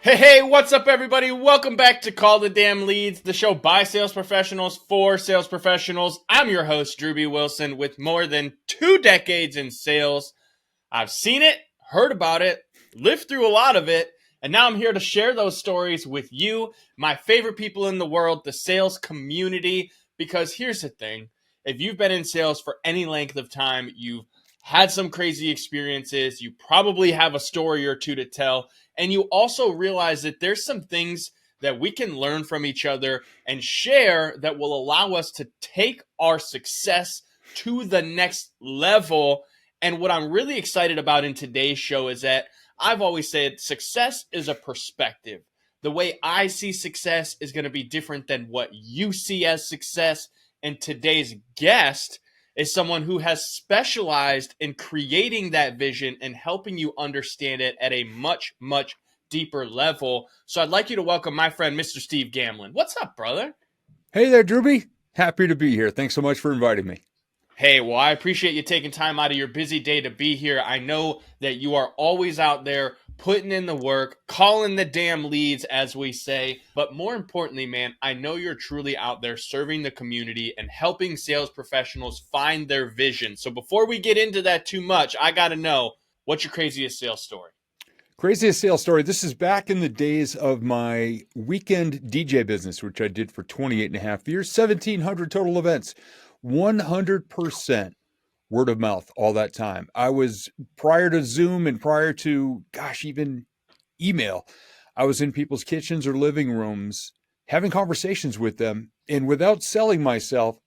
Hey, what's up, everybody? Welcome back to Call the Damn Leads, the show by sales professionals for sales professionals. I'm your host, Drew B. Wilson, with more than 2 decades in sales. I've seen it, heard about it, lived through a lot of it, and now I'm here to share those stories with you, my favorite people in the world, the sales community. Because here's the thing, if you've been in sales for any length of time, you've had some crazy experiences, you probably have a story or two to tell, and you also realize that there's some things that we can learn from each other and share that will allow us to take our success to the next level. And what I'm really excited about in today's show is that I've always said success is a perspective. The way I see success is going to be different than what you see as success. And today's guest is someone who has specialized in creating that vision and helping you understand it at a much, much deeper level. So I'd like you to welcome my friend, Mr. Steve Gamlin. What's up, brother? Hey there, Drewby. Happy to be here. Thanks so much for inviting me. Hey, well, I appreciate you taking time out of your busy day to be here. I know that you are always out there putting in the work, calling the damn leads, as we say. But more importantly, man, I know you're truly out there serving the community and helping sales professionals find their vision. So before we get into that too much, I got to know, what's your craziest sales story? Craziest sales story. This is back in the days of my weekend DJ business, which I did for 28 and a half years, 1,700 total events, 100% word of mouth all that time. I was prior to Zoom and prior to, even email, I was in people's kitchens or living rooms having conversations with them. And without selling myself,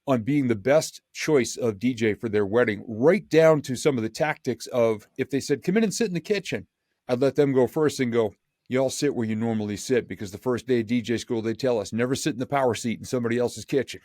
on being the best choice of DJ for their wedding, right down to some of the tactics of if they said, come in and sit in the kitchen, I'd let them go first and go, you all sit where you normally sit, because the first day of DJ school, they tell us never sit in the power seat in somebody else's kitchen.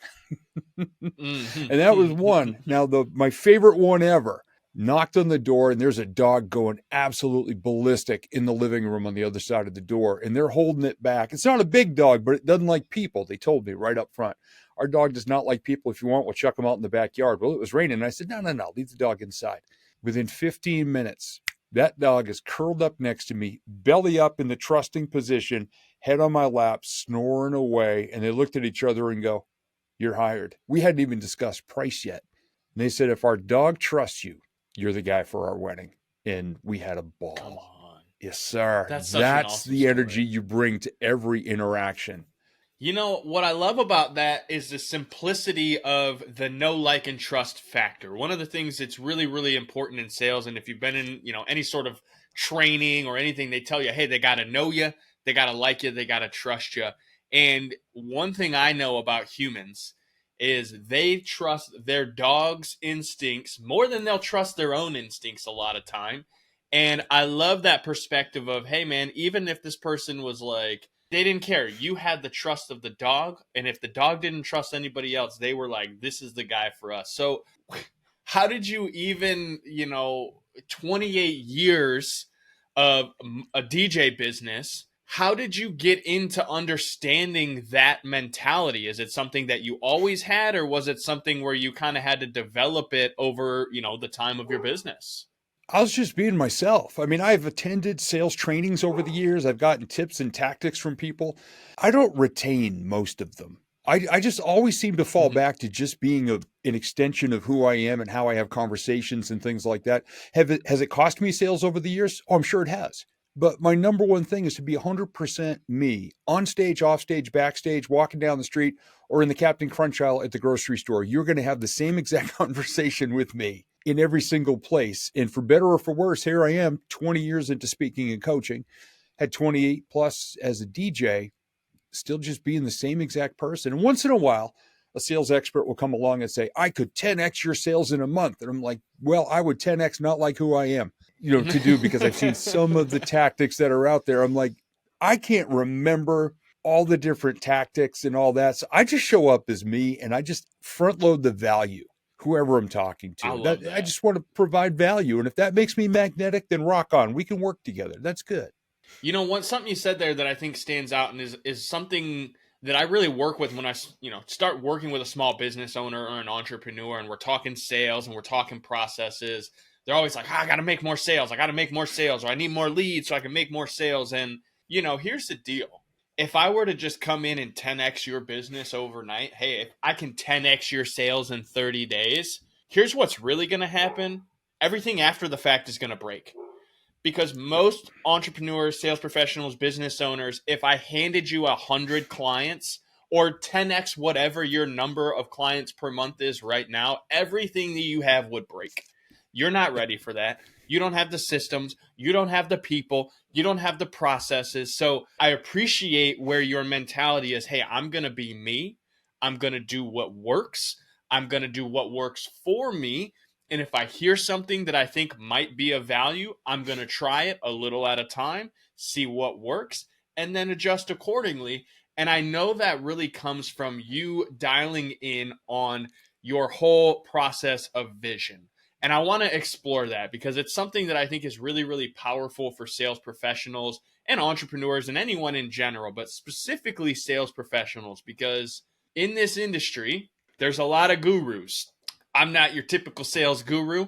And that was one. Now, my favorite one ever, knocked on the door, and there's a dog going absolutely ballistic in the living room on the other side of the door, and they're holding it back. It's not a big dog, but it doesn't like people. They told me right up front, our dog does not like people. If you want, we'll chuck him out in the backyard. Well, it was raining, and I said, no, leave the dog inside. Within 15 minutes, that dog is curled up next to me, belly up in the trusting position, head on my lap, snoring away. And they looked at each other and go, you're hired. We hadn't even discussed price yet. And they said, if our dog trusts you, you're the guy for our wedding. And we had a ball. Come on. Yes, sir. That's such an That's awesome the story. energy you bring to every interaction. You know, what I love about that is the simplicity of the know, like, and trust factor. One of the things that's really, really important in sales, and if you've been in, any sort of training or anything, they tell you, hey, they got to know you, they got to like you, they got to trust you. And one thing I know about humans is they trust their dog's instincts more than they'll trust their own instincts a lot of time. And I love that perspective of, hey, man, even if this person was like, they didn't care. You had the trust of the dog. And if the dog didn't trust anybody else, they were like, this is the guy for us. So how did you even, 28 years of a DJ business, how did you get into understanding that mentality? Is it something that you always had, or was it something where you kind of had to develop it over, the time of your business? I was just being myself. I mean, I've attended sales trainings over the years. I've gotten tips and tactics from people. I don't retain most of them. I just always seem to fall back to just being an extension of who I am and how I have conversations and things like that. Has it cost me sales over the years? Oh, I'm sure it has. But my number one thing is to be 100% me, on stage, off stage, backstage, walking down the street, or in the Captain Crunch aisle at the grocery store. You're going to have the same exact conversation with me in every single place. And for better or for worse, here I am 20 years into speaking and coaching, had 28 plus as a DJ, still just being the same exact person. And once in a while, a sales expert will come along and say, I could 10X your sales in a month. And I'm like, well, I would 10X not like who I am, to do, because I've seen some of the tactics that are out there. I'm like, I can't remember all the different tactics and all that. So I just show up as me, and I just front load the value, whoever I'm talking to. I love that. I just want to provide value. And if that makes me magnetic, then rock on. We can work together. That's good. Something you said there that I think stands out and is something that I really work with when I, start working with a small business owner or an entrepreneur, and we're talking sales and we're talking processes. They're always like, I got to make more sales. I got to make more sales, or I need more leads so I can make more sales. And, here's the deal. If I were to just come in and 10x your business overnight, hey, if I can 10x your sales in 30 days, here's what's really going to happen. Everything after the fact is going to break. Because most entrepreneurs, sales professionals, business owners, if I handed you 100 clients or 10x whatever your number of clients per month is right now, everything that you have would break. You're not ready for that. You don't have the systems. You don't have the people. You don't have the processes. So I appreciate where your mentality is, hey, I'm going to be me. I'm going to do what works. I'm going to do what works for me. And if I hear something that I think might be of value, I'm going to try it a little at a time, see what works, and then adjust accordingly. And I know that really comes from you dialing in on your whole process of vision. And I want to explore that because it's something that I think is really, really powerful for sales professionals and entrepreneurs and anyone in general, but specifically sales professionals, because in this industry, there's a lot of gurus. I'm not your typical sales guru.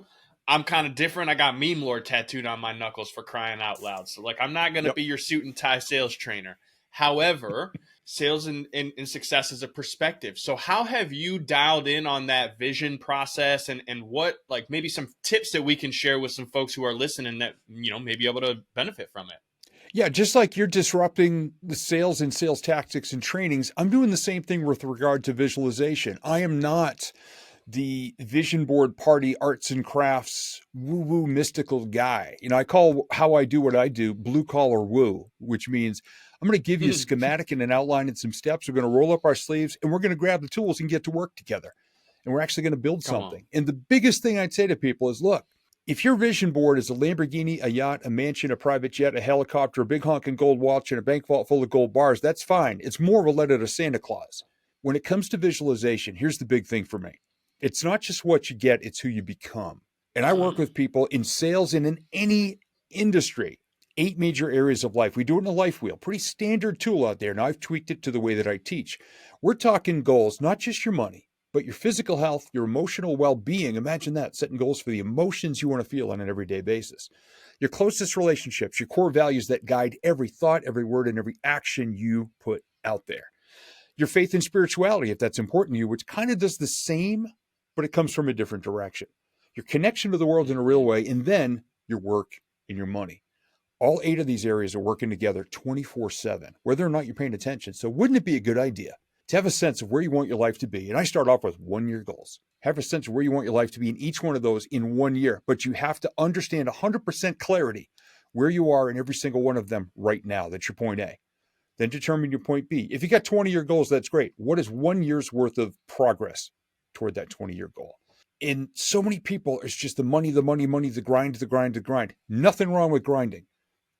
I'm kind of different. I got meme lord tattooed on my knuckles, for crying out loud. So, I'm not going to Yep. be your suit and tie sales trainer. However, sales and success is a perspective. So how have you dialed in on that vision process, and what, maybe some tips that we can share with some folks who are listening that, may be able to benefit from it? Yeah, just like you're disrupting the sales and sales tactics and trainings, I'm doing the same thing with regard to visualization. I am not the vision board party arts and crafts woo-woo mystical guy. I call how I do what I do blue collar woo, which means I'm going to give you a schematic and an outline and some steps. We're going to roll up our sleeves and we're going to grab the tools and get to work together. And we're actually going to build something. And the biggest thing I'd say to people is, look, if your vision board is a Lamborghini, a yacht, a mansion, a private jet, a helicopter, a big honking gold watch, and a bank vault full of gold bars, that's fine. It's more of a letter to Santa Claus. When it comes to visualization, here's the big thing for me. It's not just what you get, it's who you become. And I work with people in sales and in any industry, 8 major areas of life. We do it in a life wheel, pretty standard tool out there. Now I've tweaked it to the way that I teach. We're talking goals, not just your money, but your physical health, your emotional well-being. Imagine that, setting goals for the emotions you want to feel on an everyday basis. Your closest relationships, your core values that guide every thought, every word, and every action you put out there. Your faith and spirituality, if that's important to you, which kind of does the same, but it comes from a different direction. Your connection to the world in a real way, and then your work and your money. All 8 of these areas are working together 24/7, whether or not you're paying attention. So wouldn't it be a good idea to have a sense of where you want your life to be? And I start off with 1-year goals. Have a sense of where you want your life to be in each one of those in 1 year. But you have to understand 100% clarity where you are in every single one of them right now. That's your point A. Then determine your point B. If you got 20-year goals, that's great. What is 1 year's worth of progress toward that 20-year goal? And so many people, it's just the money, the grind. Nothing wrong with grinding,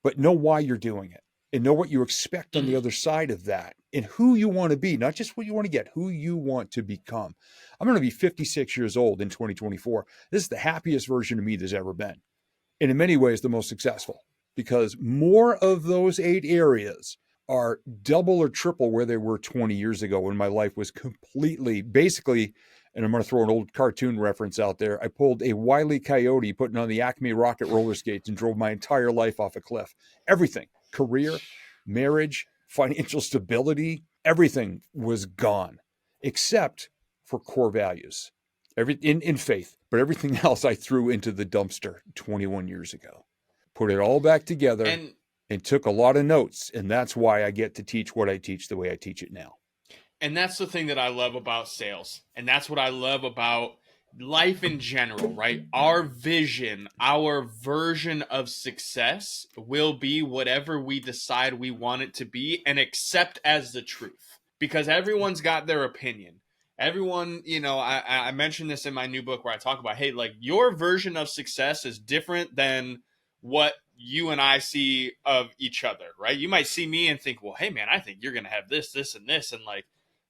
but know why you're doing it and know what you expect on the other side of that and who you want to be, not just what you want to get, who you want to become. I'm going to be 56 years old in 2024. This is the happiest version of me there's ever been. And in many ways, the most successful, because more of those 8 areas are double or triple where they were 20 years ago when my life was completely, basically, and I'm going to throw an old cartoon reference out there. I pulled a Wile E. Coyote putting on the Acme rocket roller skates and drove my entire life off a cliff. Everything, career, marriage, financial stability, everything was gone except for core values, in faith. But everything else I threw into the dumpster 21 years ago. Put it all back together and took a lot of notes. And that's why I get to teach what I teach the way I teach it now. And that's the thing that I love about sales. And that's what I love about life in general, right? Our vision, our version of success will be whatever we decide we want it to be and accept as the truth. Because everyone's got their opinion. Everyone, I mentioned this in my new book where I talk about, hey, your version of success is different than what you and I see of each other, right? You might see me and think, well, hey, man, I think you're going to have this, this, and this. And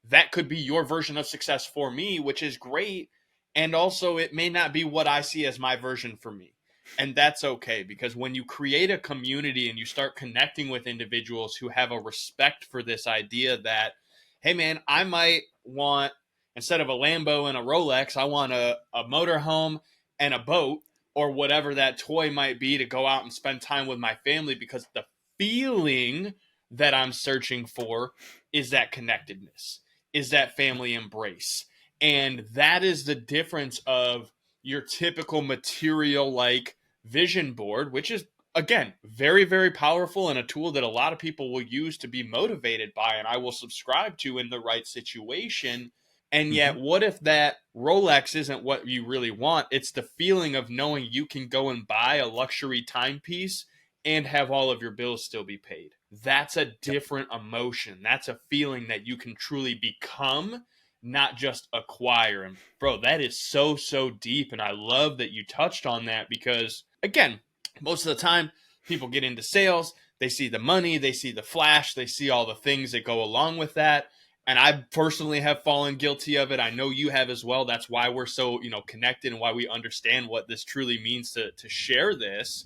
that could be your version of success for me, which is great. And also, it may not be what I see as my version for me. And that's okay, because when you create a community and you start connecting with individuals who have a respect for this idea that, hey, man, I might want, instead of a Lambo and a Rolex, I want a motorhome and a boat. or whatever that toy might be to go out and spend time with my family, because the feeling that I'm searching for is that connectedness, is that family embrace. And that is the difference of your typical material like vision board, which is, again, very, very powerful and a tool that a lot of people will use to be motivated by, and I will subscribe to in the right situation. And Mhm. yet, what if that Rolex isn't what you really want? It's the feeling of knowing you can go and buy a luxury timepiece and have all of your bills still be paid. That's a Yep. different emotion. That's a feeling that you can truly become, not just acquire. And bro, that is so, so deep. And I love that you touched on that because, again, most of the time people get into sales, they see the money, they see the flash, they see all the things that go along with that. And I personally have fallen guilty of it. I know you have as well. That's why we're so, connected and why we understand what this truly means to share this.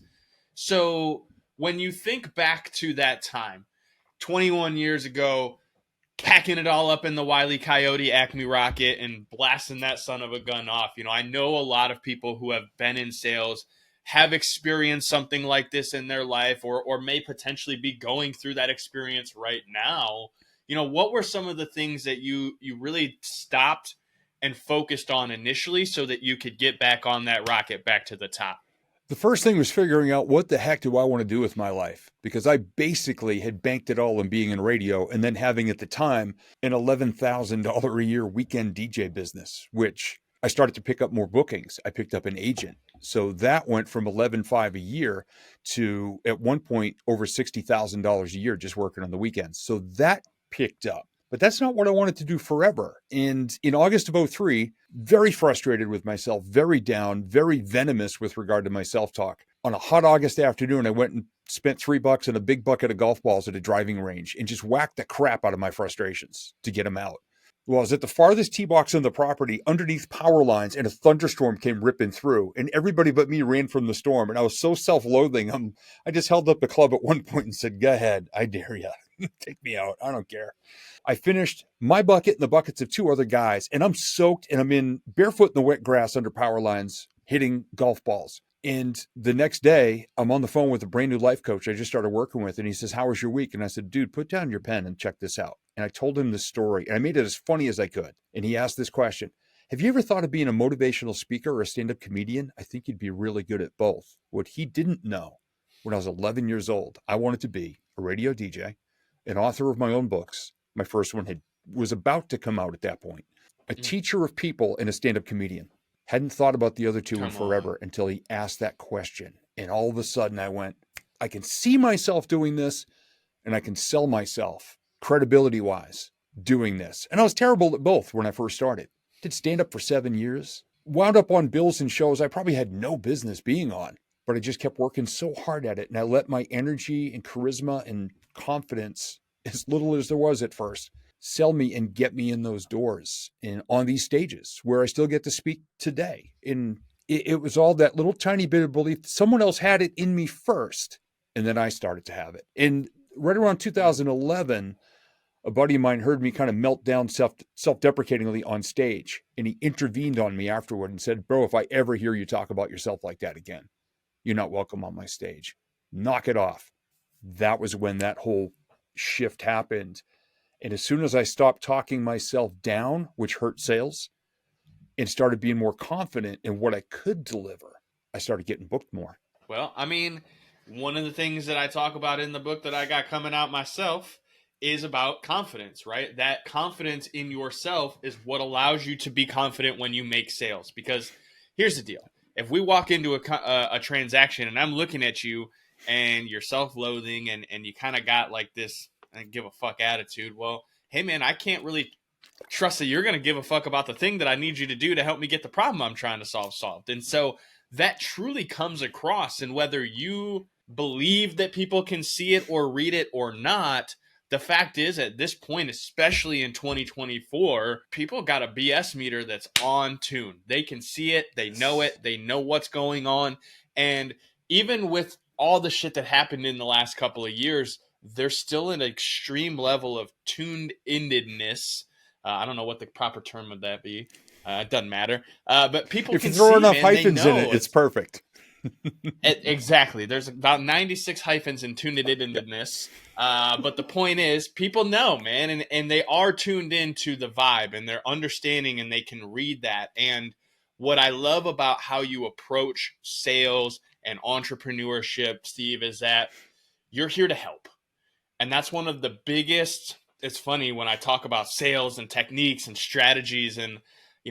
So when you think back to that time, 21 years ago, packing it all up in the Wile E. Coyote Acme rocket and blasting that son of a gun off. I know a lot of people who have been in sales have experienced something like this in their life, or may potentially be going through that experience right now. What were some of the things that you really stopped and focused on initially so that you could get back on that rocket back to the top? The first thing was figuring out what the heck do I want to do with my life? Because I basically had banked it all in being in radio and then having at the time an $11,000 a year weekend DJ business, which I started to pick up more bookings. I picked up an agent. So that went from 11.5 a year to at one point over $60,000 a year just working on the weekends. So that picked up. But that's not what I wanted to do forever. And in August of '03, very frustrated with myself, very down, very venomous with regard to my self-talk. On a hot August afternoon, I went and spent $3 and a big bucket of golf balls at a driving range and just whacked the crap out of my frustrations to get them out. Well, I was at the farthest tee box on the property underneath power lines, and a thunderstorm came ripping through, and everybody but me ran from the storm. And I was so self-loathing, I just held up the club at one point and said, "Go ahead, I dare you. Take me out. I don't care." I finished my bucket and the buckets of two other guys, and I'm soaked and I'm in barefoot in the wet grass under power lines hitting golf balls. And the next day, I'm on the phone with a brand new life coach I just started working with. And he says, "How was your week?" And I said, "Dude, put down your pen and check this out." And I told him the story and I made it as funny as I could. And he asked this question: "Have you ever thought of being a motivational speaker or a stand-up comedian? I think you'd be really good at both." What he didn't know, when I was 11 years old, I wanted to be a radio DJ, an author of my own books. My first one was about to come out at that point. A teacher of people and a stand-up comedian. Hadn't thought about the other two in Come on. forever until he asked that question. And all of a sudden I went, I can see myself doing this and I can sell myself credibility-wise doing this. And I was terrible at both when I first started. Did stand up for 7 years. Wound up on bills and shows I probably had no business being on, but I just kept working so hard at it. And I let my energy and charisma and confidence, as little as there was at first, sell me and get me in those doors and on these stages where I still get to speak today. And it was all that little tiny bit of belief that someone else had it in me first, and then I started to have it. And right around 2011, a buddy of mine heard me kind of melt down self-deprecatingly on stage, and he intervened on me afterward and said, "Bro, if I ever hear you talk about yourself like that again, you're not welcome on my stage. Knock it off." That was when that whole shift happened. And as soon as I stopped talking myself down, which hurt sales, and started being more confident in what I could deliver, I started getting booked more. Well, I mean, one of the things that I talk about in the book that I got coming out myself is about confidence, right? That confidence in yourself is what allows you to be confident when you make sales. Because here's the deal: if we walk into a transaction and I'm looking at you and you're self-loathing and you kind of got like this "I give a fuck" attitude, well, hey man, I can't really trust that you're going to give a fuck about the thing that I need you to do to help me get the problem I'm trying to solve solved. And so that truly comes across. And whether you believe that people can see it or read it or not, the fact is, at this point, especially in 2024, people got a BS meter that's on tune. They can see it, they know it, they know what's going on. And even with all the shit that happened in the last couple of years, there's still an extreme level of tuned endedness. I don't know what the proper term would that be. It doesn't matter. But people If you can throw see, enough man. They hyphens in it, know it's perfect. Exactly. There's about 96 hyphens and tuned it into this. But the point is, people know, man, and they are tuned into the vibe and they're understanding and they can read that. And what I love about how you approach sales and entrepreneurship, Steve, is that you're here to help. And that's one of the biggest. It's funny when I talk about sales and techniques and strategies, and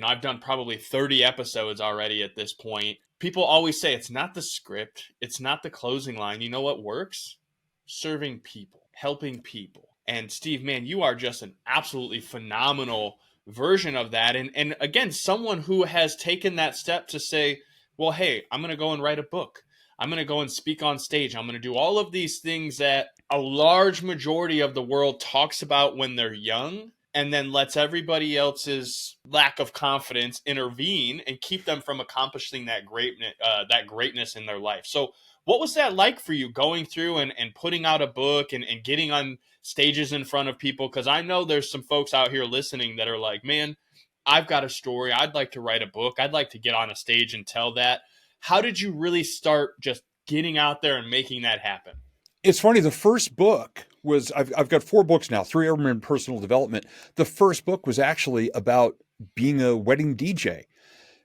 I've done probably 30 episodes already at this point. People always say it's not the script, it's not the closing line. You know what works? Serving people, helping people. And Steve, man, you are just an absolutely phenomenal version of that. And again, someone who has taken that step to say, well, hey, I'm going to go and write a book. I'm going to go and speak on stage. I'm going to do all of these things that a large majority of the world talks about when they're young, and then lets everybody else's lack of confidence intervene and keep them from accomplishing that greatness in their life. So what was that like for you, going through and putting out a book and getting on stages in front of people? Because I know there's some folks out here listening that are like, man, I've got a story. I'd like to write a book. I'd like to get on a stage and tell that. How did you really start just getting out there and making that happen? It's funny. The first book was, I've got 4 books now, 3 of them in personal development. The first book was actually about being a wedding DJ,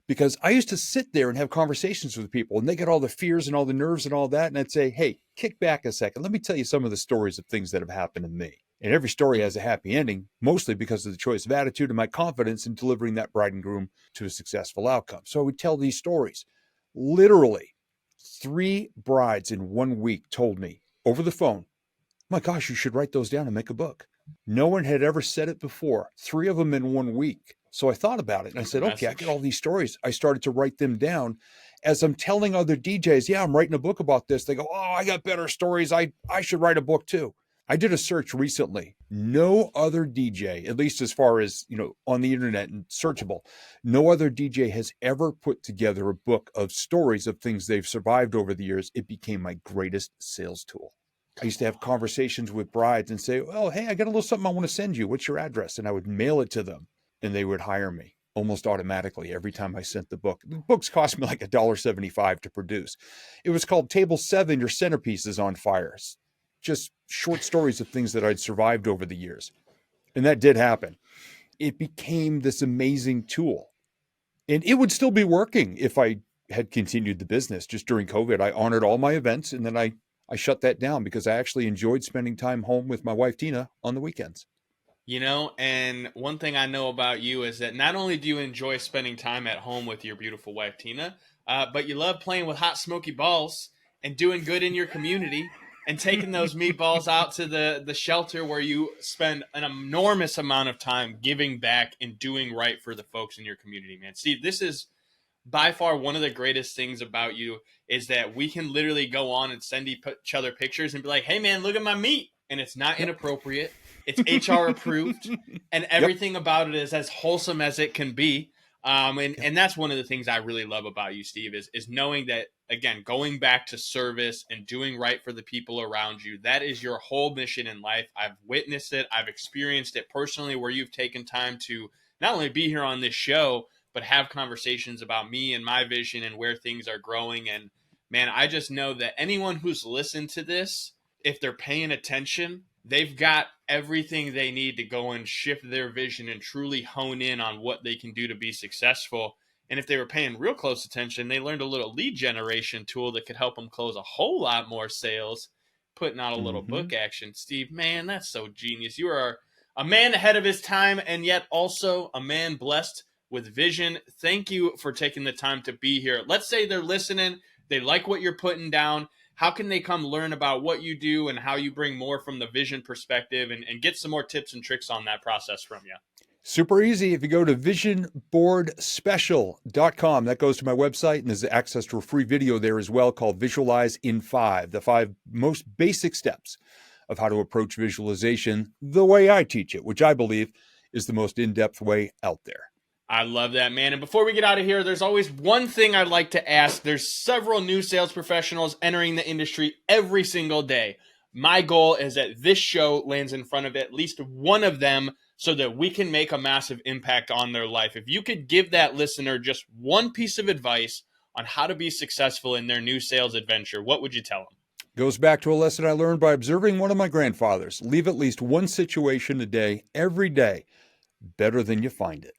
because I used to sit there and have conversations with people and they get all the fears and all the nerves and all that. And I'd say, hey, kick back a second. Let me tell you some of the stories of things that have happened to me. And every story has a happy ending, mostly because of the choice of attitude and my confidence in delivering that bride and groom to a successful outcome. So I would tell these stories. Literally 3 brides in 1 week told me over the phone, my gosh, you should write those down and make a book. No one had ever said it before. 3 of them in 1 week. So I thought about it and I said, okay, I get all these stories. I started to write them down. As I'm telling other DJs, yeah, I'm writing a book about this. They go, oh, I got better stories. I should write a book too. I did a search recently. No other DJ, at least as far as, on the internet and searchable, no other DJ has ever put together a book of stories of things they've survived over the years. It became my greatest sales tool. I used to have conversations with brides and say, oh, hey, I got a little something I want to send you. What's your address? And I would mail it to them and they would hire me almost automatically every time I sent the book. The books cost me like $1.75 to produce. It was called Table 7, Your Centerpiece is on Fire. Just short stories of things that I'd survived over the years. And that did happen. It became this amazing tool. And it would still be working if I had continued the business. Just during COVID, I honored all my events and then I shut that down because I actually enjoyed spending time home with my wife, Tina, on the weekends. And one thing I know about you is that not only do you enjoy spending time at home with your beautiful wife, Tina, but you love playing with hot, smoky balls and doing good in your community and taking those meatballs out to the shelter where you spend an enormous amount of time giving back and doing right for the folks in your community, man. Steve, this is by far one of the greatest things about you is that we can literally go on and send each other pictures and be like, hey, man, look at my meat. And it's not inappropriate. It's HR approved. And everything about it is as wholesome as it can be. And that's one of the things I really love about you, Steve, is knowing that, again, going back to service and doing right for the people around you, that is your whole mission in life. I've witnessed it. I've experienced it personally where you've taken time to not only be here on this show, but have conversations about me and my vision and where things are growing. And man, I just know that anyone who's listened to this, if they're paying attention, they've got everything they need to go and shift their vision and truly hone in on what they can do to be successful. And if they were paying real close attention, they learned a little lead generation tool that could help them close a whole lot more sales, putting out a little book action. Steve, man, that's so genius. You are a man ahead of his time and yet also a man blessed with vision. Thank you for taking the time to be here. Let's say they're listening, they like what you're putting down. How can they come learn about what you do and how you bring more from the vision perspective and get some more tips and tricks on that process from you? Super easy. If you go to visionboardspecial.com, that goes to my website, and there's access to a free video there as well called Visualize in 5, the 5 most basic steps of how to approach visualization the way I teach it, which I believe is the most in-depth way out there. I love that, man. And before we get out of here, there's always one thing I'd like to ask. There's several new sales professionals entering the industry every single day. My goal is that this show lands in front of at least one of them so that we can make a massive impact on their life. If you could give that listener just one piece of advice on how to be successful in their new sales adventure, what would you tell them? Goes back to a lesson I learned by observing one of my grandfathers. Leave at least one situation a day, every day, better than you find it.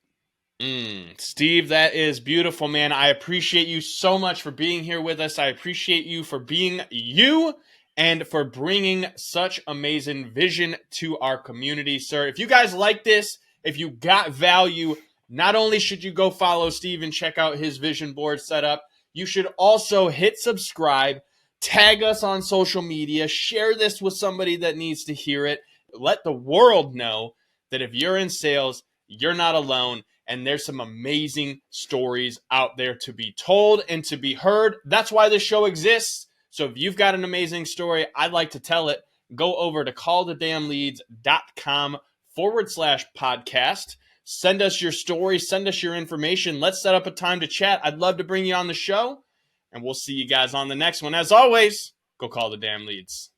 Steve, that is beautiful, man. I appreciate you so much for being here with us. I appreciate you for being you and for bringing such amazing vision to our community, sir. If you guys like this, if you got value, not only should you go follow Steve and check out his vision board setup, you should also hit subscribe, tag us on social media, share this with somebody that needs to hear it. Let the world know that if you're in sales, you're not alone. And there's some amazing stories out there to be told and to be heard. That's why this show exists. So if you've got an amazing story, I'd like to tell it. Go over to callthedamnleads.com/podcast. Send us your story. Send us your information. Let's set up a time to chat. I'd love to bring you on the show. And we'll see you guys on the next one. As always, go call the damn leads.